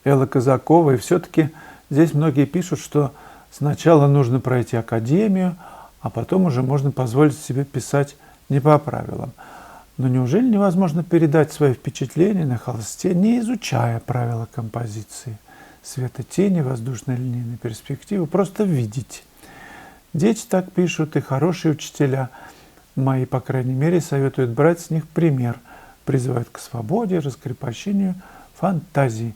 Элла Казакова. И все-таки здесь многие пишут, что сначала нужно пройти академию, а потом уже можно позволить себе писать не по правилам. Но неужели невозможно передать свои впечатления на холсте, не изучая правила композиции? Света, тени, воздушной линейной перспективы, просто видеть. Дети так пишут, и хорошие учителя мои, по крайней мере, советуют брать с них пример, призывают к свободе, раскрепощению, фантазии.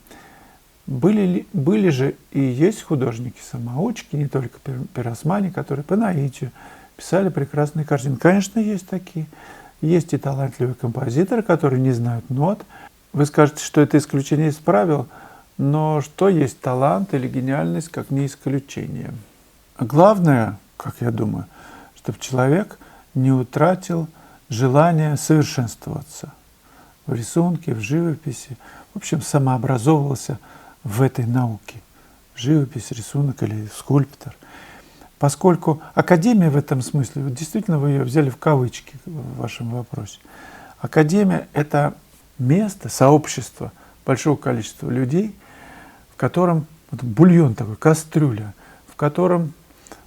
Были же и есть художники-самоучки, не только пиросмане, которые по наитию писали прекрасные картины. Конечно, есть такие. Есть и талантливые композиторы, которые не знают нот. Вы скажете, что это исключение из правил, но что есть талант или гениальность, как не исключение? Главное, как я думаю, чтобы человек не утратил желание совершенствоваться в рисунке, в живописи, в общем, самообразовывался в этой науке. Живопись, рисунок или скульптор. Поскольку академия в этом смысле, вот действительно вы ее взяли в кавычки в вашем вопросе, академия – это место, сообщество большого количества людей, в котором вот бульон такой, кастрюля, в котором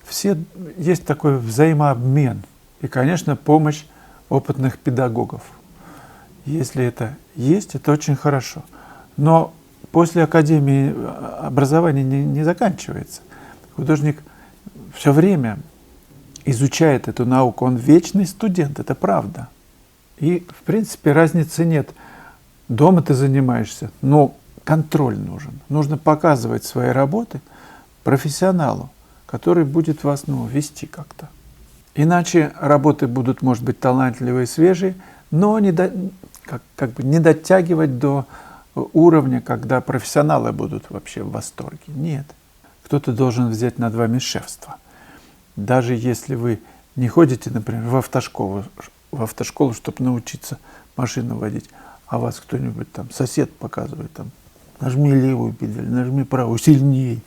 все есть такой взаимообмен и, конечно, помощь опытных педагогов. Если это есть, это очень хорошо. Но после академии образование не заканчивается. Художник все время изучает эту науку, он вечный студент, это правда. И, в принципе, разницы нет. Дома ты занимаешься, но контроль нужен. Нужно показывать свои работы профессионалу, который будет вас вести как-то. Иначе работы будут, может быть, талантливые, свежие, но не дотягивать до уровня, когда профессионалы будут вообще в восторге. Нет. Кто-то должен взять над вами шефство. Даже если вы не ходите, например, в автошколу, чтобы научиться машину водить, а вас кто-нибудь там, сосед показывает, там, нажми левую педаль, нажми правую, сильнее.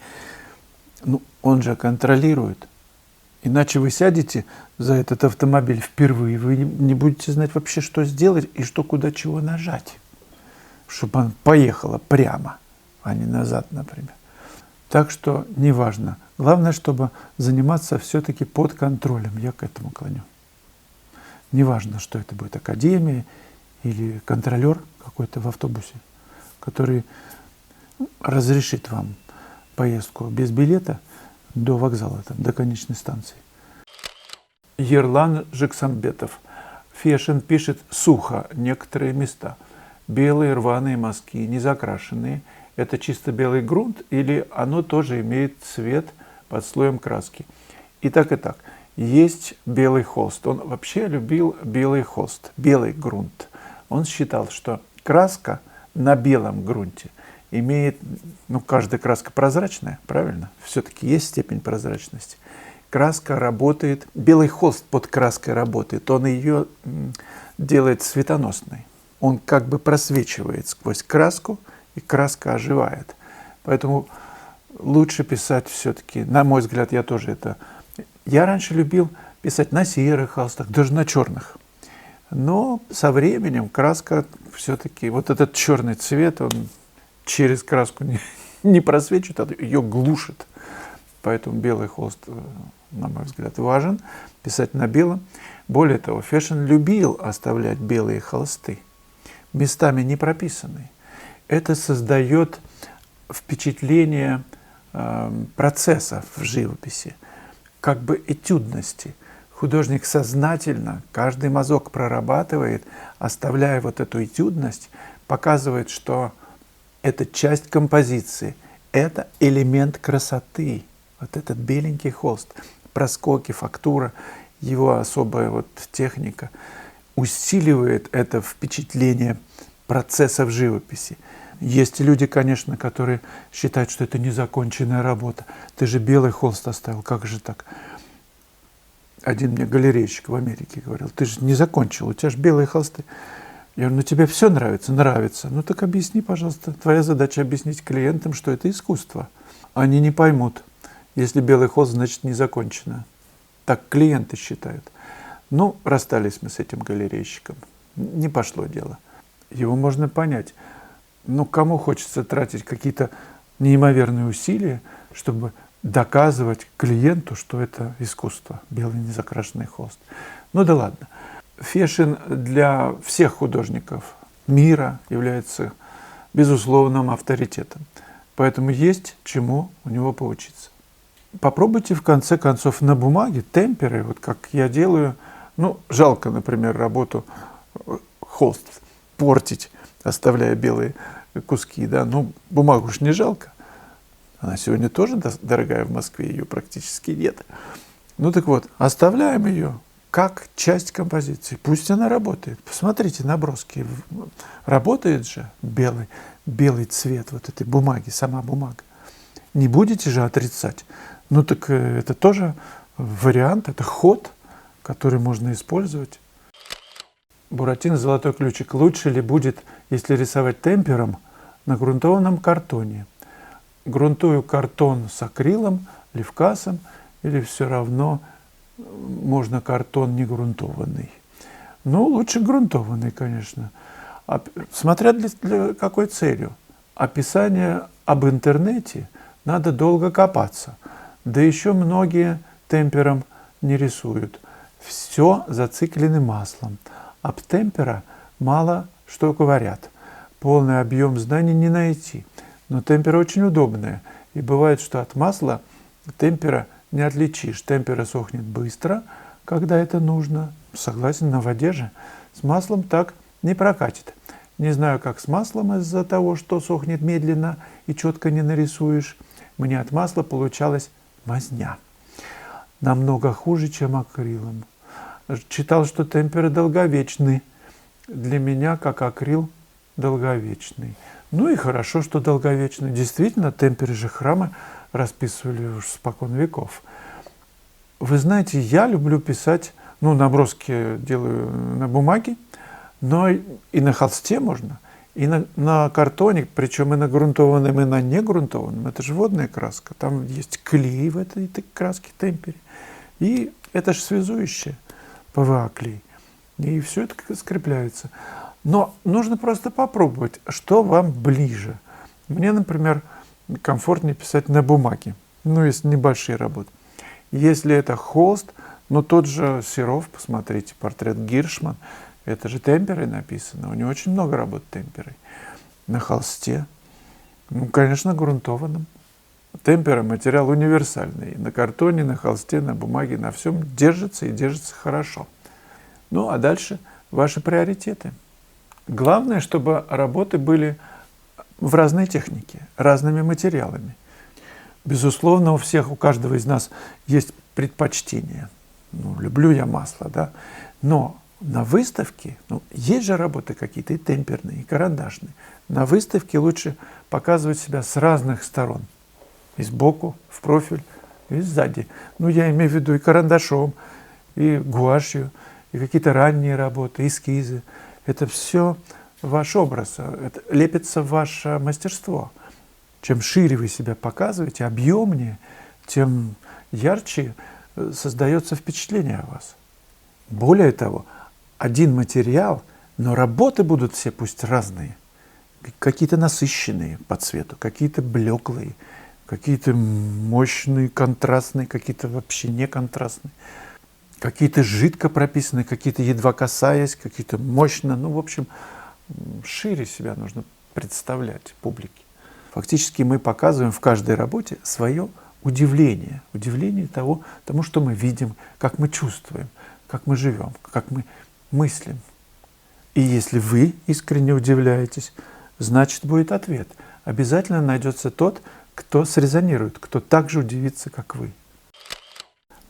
Он же контролирует. Иначе вы сядете за этот автомобиль впервые, вы не будете знать вообще, что сделать и что, куда, чего нажать, чтобы он поехала прямо, а не назад, например. Так что неважно. Главное, чтобы заниматься все-таки под контролем. Я к этому клоню. Неважно, что это будет академия или контролер какой-то в автобусе, который разрешит вам поездку без билета до вокзала, до конечной станции. Ерлан Жексамбетов. Фешин пишет сухо некоторые места. Белые рваные мазки, не закрашенные. Это чисто белый грунт или оно тоже имеет цвет под слоем краски? И так, и так. Есть белый холст. Он вообще любил белый холст, белый грунт. Он считал, что краска на белом грунте имеет, каждая краска прозрачная, правильно? Все-таки есть степень прозрачности. Краска работает, белый холст под краской работает, он ее делает светоносной. Он как бы просвечивает сквозь краску, и краска оживает. Поэтому лучше писать все-таки, на мой взгляд, я тоже это... Я раньше любил писать на серых холстах, даже на черных. Но со временем краска все-таки, вот этот черный цвет, он через краску не просвечивает, а ее глушит. Поэтому белый холст, на мой взгляд, важен. Писать на белом. Более того, Фешин любил оставлять белые холсты, местами не прописанные. Это создает впечатление процесса в живописи, как бы этюдности. Художник сознательно каждый мазок прорабатывает, оставляя вот эту этюдность, показывает, что это часть композиции, это элемент красоты. Вот этот беленький холст, проскоки, фактура, его особая техника усиливает это впечатление процесса в живописи. Есть люди, конечно, которые считают, что это незаконченная работа. Ты же белый холст оставил, как же так? Один мне галерейщик в Америке говорил, ты же не закончил, у тебя же белые холсты. Я говорю, тебе все нравится? Нравится. Так объясни, пожалуйста. Твоя задача объяснить клиентам, что это искусство. Они не поймут. Если белый холст, значит не закончено. Так клиенты считают. Расстались мы с этим галерейщиком. Не пошло дело. Его можно понять. Ну, кому хочется тратить какие-то неимоверные усилия, чтобы доказывать клиенту, что это искусство, белый незакрашенный холст. Ну да ладно. Фешин для всех художников мира является безусловным авторитетом. Поэтому есть чему у него поучиться. Попробуйте в конце концов на бумаге темперы, вот как я делаю. Ну, жалко, например, работу холст портить, оставляя белые куски, да. Ну, бумагу ж не жалко. Она сегодня тоже дорогая в Москве, ее практически нет. Ну так вот, оставляем ее как часть композиции. Пусть она работает. Посмотрите наброски. Работает же белый цвет вот этой бумаги, сама бумага. Не будете же отрицать. Ну так это тоже вариант, это ход, который можно использовать. Буратино «Золотой ключик». Лучше ли будет, если рисовать темпером на грунтованном картоне? Грунтую картон с акрилом, левкасом, или все равно можно картон не грунтованный? Ну, лучше грунтованный, конечно. Смотря для какой целью. Описание об интернете надо долго копаться. Да еще многие темпером не рисуют. Все зациклены маслом. Об темпера мало что говорят. Полный объем знаний не найти. Но темпера очень удобная. И бывает, что от масла темпера не отличишь. Темпера сохнет быстро, когда это нужно. Согласен, на воде же. С маслом так не прокатит. Не знаю, как с маслом из-за того, что сохнет медленно и четко не нарисуешь. Мне от масла получалась мазня. Намного хуже, чем акрилом. Читал, что темперы долговечны. Для меня, как акрил, долговечный. Ну и хорошо, что долговечный. Действительно, темперы же храмы расписывали уж спокон веков. Вы знаете, я люблю писать, ну, наброски делаю на бумаге, но и на холсте можно, и на картоне, причем и на грунтованном, и на негрунтованном. Это же водная краска, там есть клей в этой краске темпере. И это же связующее, ПВА-клей. И все это скрепляется. Но нужно просто попробовать, что вам ближе. Мне, например, комфортнее писать на бумаге, ну, если небольшие работы. Если это холст, ну, тот же Серов, посмотрите, портрет Гиршман, это же темперой написано, у него очень много работ темперой. На холсте, ну, конечно, грунтованном. Темпера — материал универсальный. На картоне, на холсте, на бумаге, на всем держится и держится хорошо. Ну, а дальше ваши приоритеты. Главное, чтобы работы были в разной технике, разными материалами. Безусловно, у каждого из нас есть предпочтение. Ну, люблю я масло, да. Но на выставке, ну, есть же работы какие-то и темперные, и карандашные. На выставке лучше показывать себя с разных сторон. И сбоку, в профиль, и сзади. Ну, я имею в виду и карандашом, и гуашью, и какие-то ранние работы, эскизы. Это все ваш образ, это лепится в ваше мастерство. Чем шире вы себя показываете, объемнее, тем ярче создается впечатление о вас. Более того, один материал, но работы будут все пусть разные. Какие-то насыщенные по цвету, какие-то блеклые, какие-то мощные, контрастные, какие-то вообще не контрастные. Какие-то жидко прописаны, какие-то едва касаясь, какие-то мощно. Ну, в общем, шире себя нужно представлять публике. Фактически мы показываем в каждой работе свое удивление. Удивление тому, что мы видим, как мы чувствуем, как мы живем, как мы мыслим. И если вы искренне удивляетесь, значит, будет ответ. Обязательно найдется тот, кто срезонирует, кто так же удивится, как вы.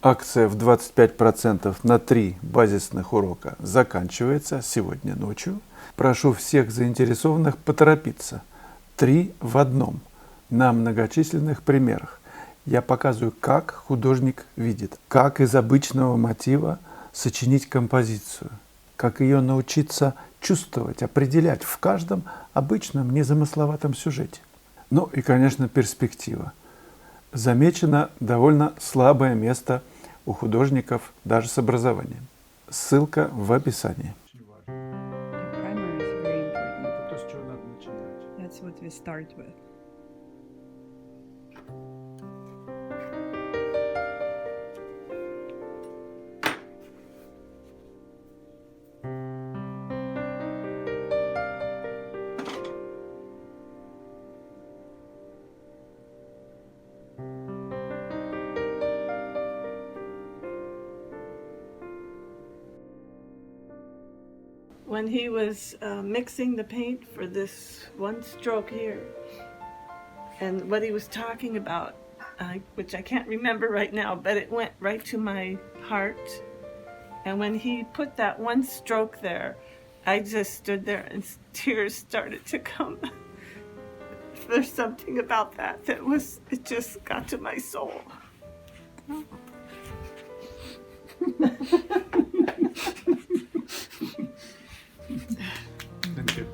Акция в 25% на 3 базисных урока заканчивается сегодня ночью. Прошу всех заинтересованных поторопиться. 3 в одном. На многочисленных примерах. Я показываю, как художник видит, как из обычного мотива сочинить композицию, как ее научиться чувствовать, определять в каждом обычном незамысловатом сюжете. Ну и, конечно, перспектива. Замечено довольно слабое место у художников даже с образованием. Ссылка в описании. Primer is very important. Это то, с чего надо начинать. That's That's what we start with. When he was mixing the paint for this one stroke here, and what he was talking about, which I can't remember right now, but it went right to my heart. And when he put that one stroke there, I just stood there and tears started to come. There's something about that it just got to my soul. Thank you.